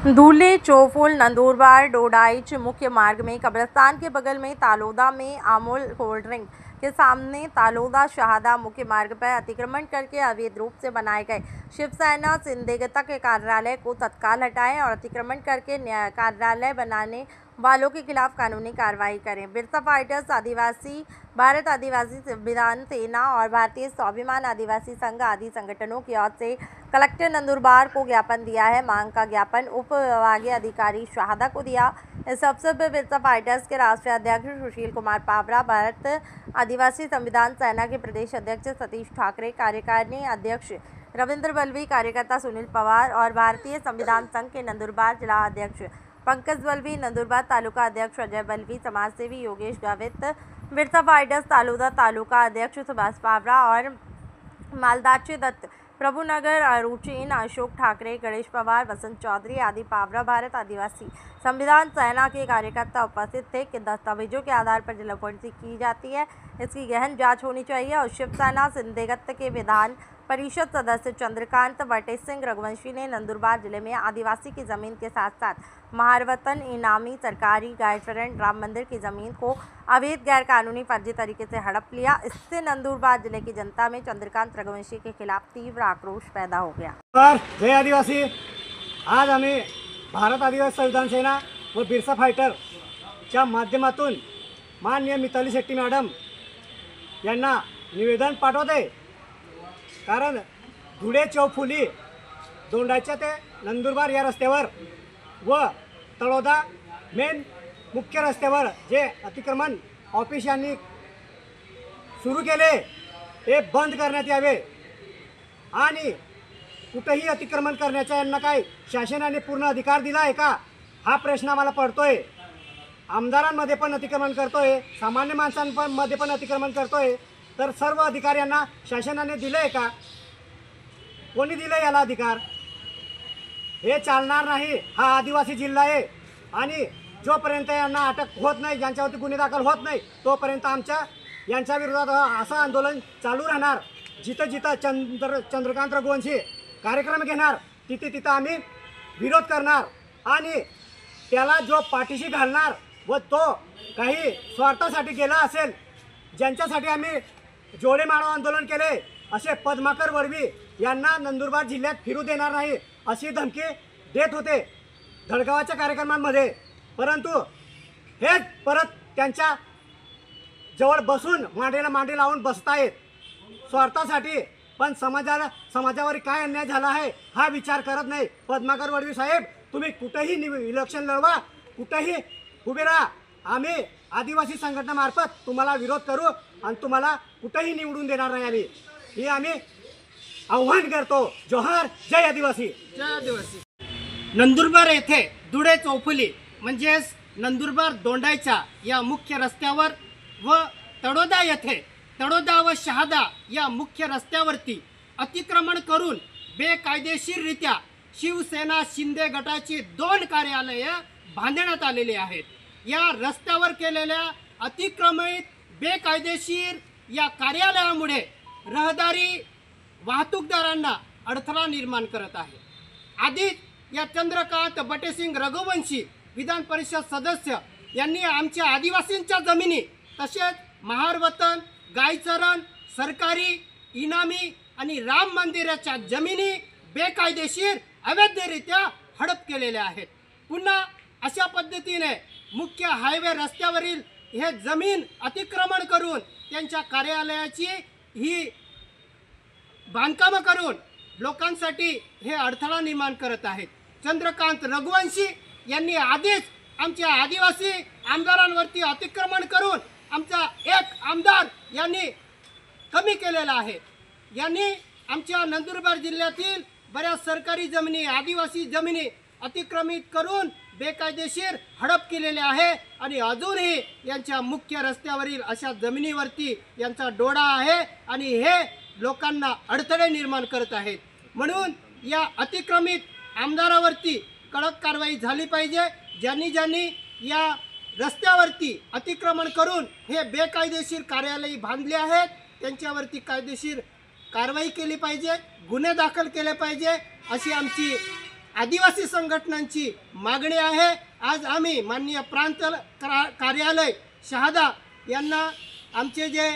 दूल्हे चौफुल नंदुरबार डोडाईच मुख्य मार्ग में कब्रिस्तान के बगल में तालोदा में अमूल कोल्ड ड्रिंक के सामने तालोदा शहादा मुख्य मार्ग पर अतिक्रमण करके अवैध रूप से बनाए गए शिवसेना सिंधेगता के कार्यालय को तत्काल हटाएं और अतिक्रमण करके कार्यालय बनाने वालों के खिलाफ कानूनी कार्रवाई करें। बिरसा फाइटर्स आदिवासी भारत आदिवासी संविधान सेना और भारतीय स्वाभिमान आदिवासी संघ आदि संगठनों की ओर से कलेक्टर नंदुरबार को ज्ञापन दिया है। मांग का ज्ञापन उप विभागीय अधिकारी शहादा को दिया। इस अवसर पर बिरसा फाइटर्स के राष्ट्रीय अध्यक्ष सुशील कुमार पावरा, भारत आदिवासी संविधान सेना के प्रदेश अध्यक्ष सतीश ठाकरे, कार्यकारिणी अध्यक्ष रविंद्र बल्वी, कार्यकर्ता सुनील पवार और भारतीय संविधान संघ के नंदुरबार जिला अध्यक्ष पंकज बल्वी, नंदुरबार तालुका अध्यक्ष अजय बल्वी, समाजसेवी योगेश गावित, बिरसा फाइटर्स तालोदा तालुका अध्यक्ष सुभाष पावरा और मालदाचे दत्त, प्रभुनगर अरुचिन, अशोक ठाकरे, गणेश पवार, वसंत चौधरी आदि पावरा भारत आदिवासी संविधान सेना के कार्यकर्ता उपस्थित थे कि दस्तावेजों के आधार पर जलापूर्ति की जाती है, इसकी गहन जांच होनी चाहिए। और शिवसेना सिंधेगत के विधान परिषद सदस्य चंद्रकांत बटेसिंह रघुवंशी ने नंदुरबार जिले में आदिवासी की जमीन के साथ साथ महारवतन इनामी सरकारी गायफरेंड राम मंदिर की जमीन को अवैध गैर कानूनी फर्जी तरीके से हड़प लिया। इससे नंदुरबार जिले की जनता में चंद्रकांत रघुवंशी के खिलाफ तीव्र आक्रोश पैदा हो गया। जय आदिवासी। आज आम्ही भारत आदिवासी संविधान सेना व बिरसा फायटरच्या माध्यमातून माननीय मिताली शेट्टी मॅडम यांना निवेदन पाठवते। कारण धुळे चौफुली दोंडाच्या ते नंदुरबार या रस्त्यावर व तळोदा मेन मुख्य रस्त्यावर जे अतिक्रमण ऑफिस यांनी सुरू केले ते बंद करण्यात यावे आणि कुठेही अतिक्रमण करण्याचा यांना काय शासनाने पूर्ण अधिकार दिला आहे का, हा प्रश्न आम्हाला पडतोय। आमदारांमध्ये पण अतिक्रमण करतोय, सामान्य माणसांमध्ये पण अतिक्रमण करतोय, तर सर्व अधिकाऱ्यांना शासनाने दिले का? कोणी दिले याला अधिकार? हे चालणार नाही। हा आदिवासी जिल्हा आहे आणि जोपर्यंत यांना अटक होत नाही, ज्यांच्यावरती गुन्हे दाखल होत नाही, तोपर्यंत यांच्या विरोधात असं आंदोलन चालू राहणार। जिथं जिथं चंद्रकांत रघुवंशी कार्यक्रम घेणार तिथे आम्ही विरोध करणार आणि त्याला जो पाठीशी घालणार व तो काही स्वार्थासाठी गेला असेल, ज्यांच्यासाठी आम्ही जोडे माळो आंदोलन केले, असे पद्माकर वडवी यांना नंदुरबार जिल्ह्यात फिरू देणार नाही अशी धमकी देत होते धडगावाच्या कार्यक्रमांमध्ये। परंतु हेच परत त्यांच्या जवळ बसून मांडीला मांडी लावून बसतायत स्वार्थासाठी। पण समाजावर काय अन्याय झाला आहे हा विचार करत नाही। पद्माकर वडवी साहेब, तुम्ही कुठेही इलेक्शन लढवा, कुठेही उभे राहा, आम्ही आदिवासी संघटनेमार्फत तुम्हाला विरोध करू आणि तुम्हाला कुठेही निवडून देणार नाही। ही आम्ही आव्हान करतो। जोहार, जय आदिवासी। जय आदिवासी। नंदुरबार येथे धुळे चौफुली म्हणजेच नंदुरबार दोंडाईच्या या मुख्य रस्त्यावर व तळोदा येथे तळोदा व शहादा या मुख्य रस्त्यावरती अतिक्रमण करून बेकायदेशीररित्या शिवसेना शिंदे गटाची 2 कार्यालये बांधण्यात आलेली आहेत। या रस्त्यावर केलेल्या अतिक्रमित बेकायदेशीर या कार्यालयामुळे रहदारी वाहतूकदारांना अडथळा निर्माण करत आहे। आधीच या चंद्रकांत बटेसिंग रघुवंशी विधान परिषद सदस्य यांनी आमच्या आदिवासींच्या जमिनी तसेच महारवतन, गायचरण, सरकारी इनामी आणि राम मंदिराच्या जमिनी बेकायदेशीर अवैधरित्या हडप केलेल्या आहेत। पुन्हा अशा पद्धतीने मुख्य हायवे रस्त्यावरील हे जमीन अतिक्रमण करून त्यांच्या कार्यालयाची ही बांधकाम करून लोकांसाठी हे अडथळा निर्माण करत आहेत। चंद्रकांत रघुवंशी यांनी आधीच आमच्या आदिवासी आमदारांवरती अतिक्रमण करून आमचा एक आमदार यांनी कमी केलेला आहे। यांनी आमच्या नंदुरबार जिल्ह्यातील बऱ्याच सरकारी जमिनी, आदिवासी जमिनी अतिक्रमित करून बेकायदेशीर हडप केलेले आहे आणि अजूनही यांच्या मुख्य रस्त्यावरील अशा जमिनीवरती यांचा डोळा आहे आणि हे लोकांना अडथळे निर्माण करत आहेत। म्हणून या अतिक्रमित आमदारावरती कडक कारवाई झाली पाहिजे। ज्यांनी या रस्त्यावरती अतिक्रमण करून हे बेकायदेशीर कार्यालय बांधले आहेत त्यांच्यावरती कायदेशीर कारवाई केली पाहिजे, गुन्हे दाखल केले पाहिजे अशी आमची आदिवासी संघटनांची मागणी आहे। आज आम्ही माननीय प्रांत कार्यालय शहादा यांना आमचे जे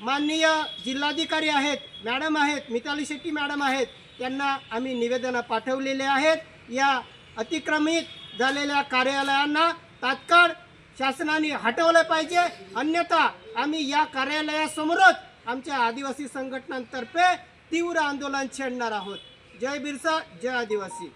माननीय जिल्हाधिकारी आहेत मॅडम आहेत मिताली शेट्टी मॅडम आहेत त्यांना आम्ही निवेदन पाठवलेले आहेत। या अतिक्रमित झालेल्या कार्यालयांना तात्काळ शासनाने हटवले पाहिजे, अन्यथा आम्ही या कार्यालयासमोरच आमच्या आदिवासी संघटनांतर्फे तीव्र आंदोलन छेडणार आहोत। जय बिरसा, जय आदिवासी।